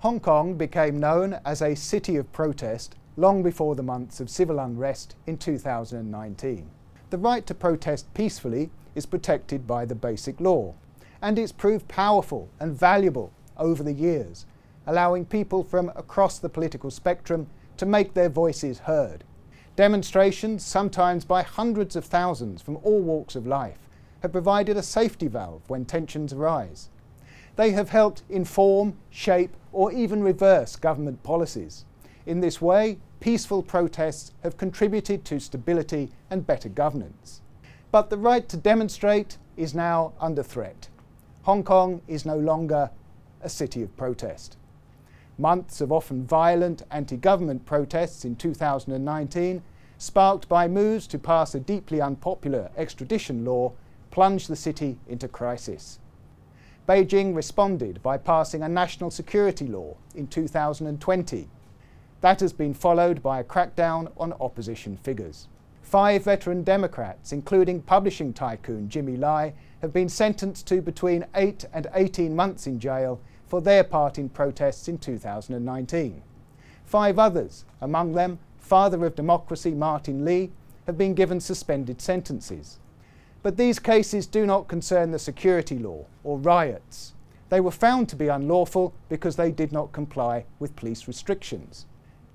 Hong Kong became known as a city of protest long before the months of civil unrest in 2019. The right to protest peacefully is protected by the Basic Law, and it's proved powerful and valuable over the years, allowing people from across the political spectrum to make their voices heard. Demonstrations, sometimes by hundreds of thousands from all walks of life, have provided a safety valve when tensions arise. They have helped inform, shape, or even reverse government policies. In this way, peaceful protests have contributed to stability and better governance. But the right to demonstrate is now under threat. Hong Kong is no longer a city of protest. Months of often violent anti-government protests in 2019, sparked by moves to pass a deeply unpopular extradition law, plunged the city into crisis. Beijing responded by passing a national security law in 2020. That has been followed by a crackdown on opposition figures. 5 veteran Democrats, including publishing tycoon Jimmy Lai, have been sentenced to between 8 and 18 months in jail for their part in protests in 2019. 5 others, among them Father of Democracy Martin Lee, have been given suspended sentences. But these cases do not concern the security law or riots. They were found to be unlawful because they did not comply with police restrictions.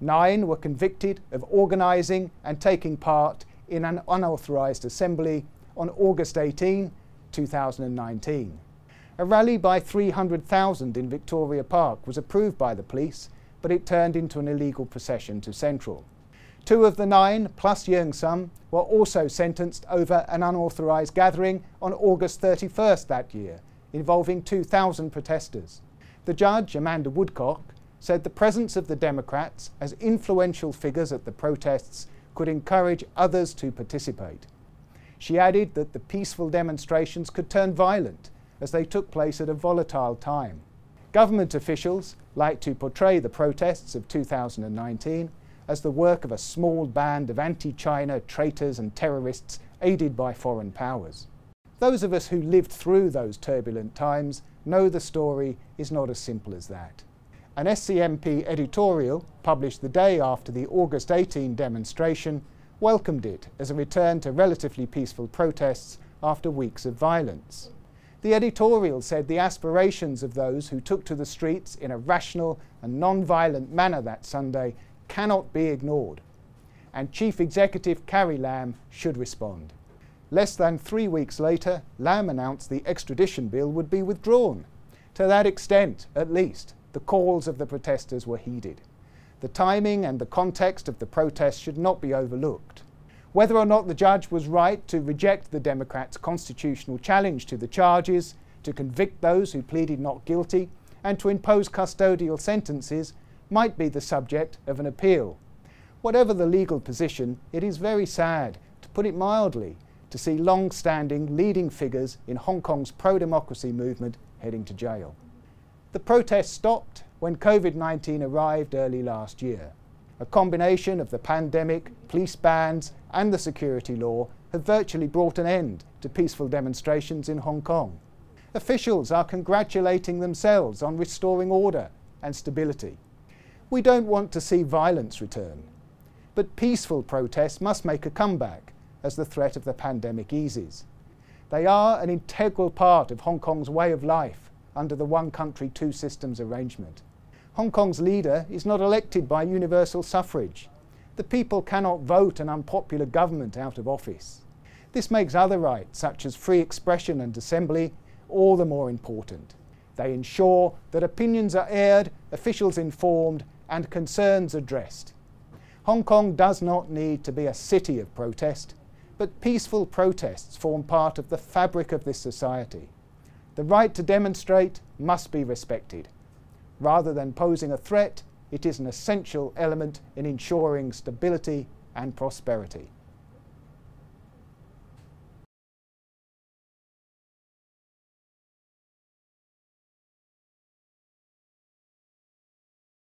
9 were convicted of organising and taking part in an unauthorised assembly on August 18, 2019. A rally by 300,000 in Victoria Park was approved by the police, but it turned into an illegal procession to Central. 2 of the 9, plus Yeung Sum, were also sentenced over an unauthorised gathering on August 31st that year, involving 2,000 protesters. The judge, Amanda Woodcock, said the presence of the Democrats as influential figures at the protests could encourage others to participate. She added that the peaceful demonstrations could turn violent as they took place at a volatile time. Government officials like to portray the protests of 2019 as the work of a small band of anti-China traitors and terrorists aided by foreign powers. Those of us who lived through those turbulent times know the story is not as simple as that. An SCMP editorial, published the day after the August 18 demonstration, welcomed it as a return to relatively peaceful protests after weeks of violence. The editorial said the aspirations of those who took to the streets in a rational and non-violent manner that Sunday cannot be ignored, and Chief Executive Carrie Lam should respond. Less than 3 weeks later, Lam announced the extradition bill would be withdrawn. To that extent, at least, the calls of the protesters were heeded. The timing and the context of the protest should not be overlooked. Whether or not the judge was right to reject the Democrats' constitutional challenge to the charges, to convict those who pleaded not guilty, and to impose custodial sentences might be the subject of an appeal. Whatever the legal position, it is very sad, to put it mildly, to see long-standing leading figures in Hong Kong's pro-democracy movement heading to jail. The protest stopped when COVID-19 arrived early last year. A combination of the pandemic, police bans, and the security law have virtually brought an end to peaceful demonstrations in Hong Kong. Officials are congratulating themselves on restoring order and stability. We don't want to see violence return, but peaceful protests must make a comeback as the threat of the pandemic eases. They are an integral part of Hong Kong's way of life under the one country, two systems arrangement. Hong Kong's leader is not elected by universal suffrage. The people cannot vote an unpopular government out of office. This makes other rights, such as free expression and assembly, all the more important. They ensure that opinions are aired, officials informed, and concerns addressed. Hong Kong does not need to be a city of protest, but peaceful protests form part of the fabric of this society. The right to demonstrate must be respected. Rather than posing a threat, it is an essential element in ensuring stability and prosperity.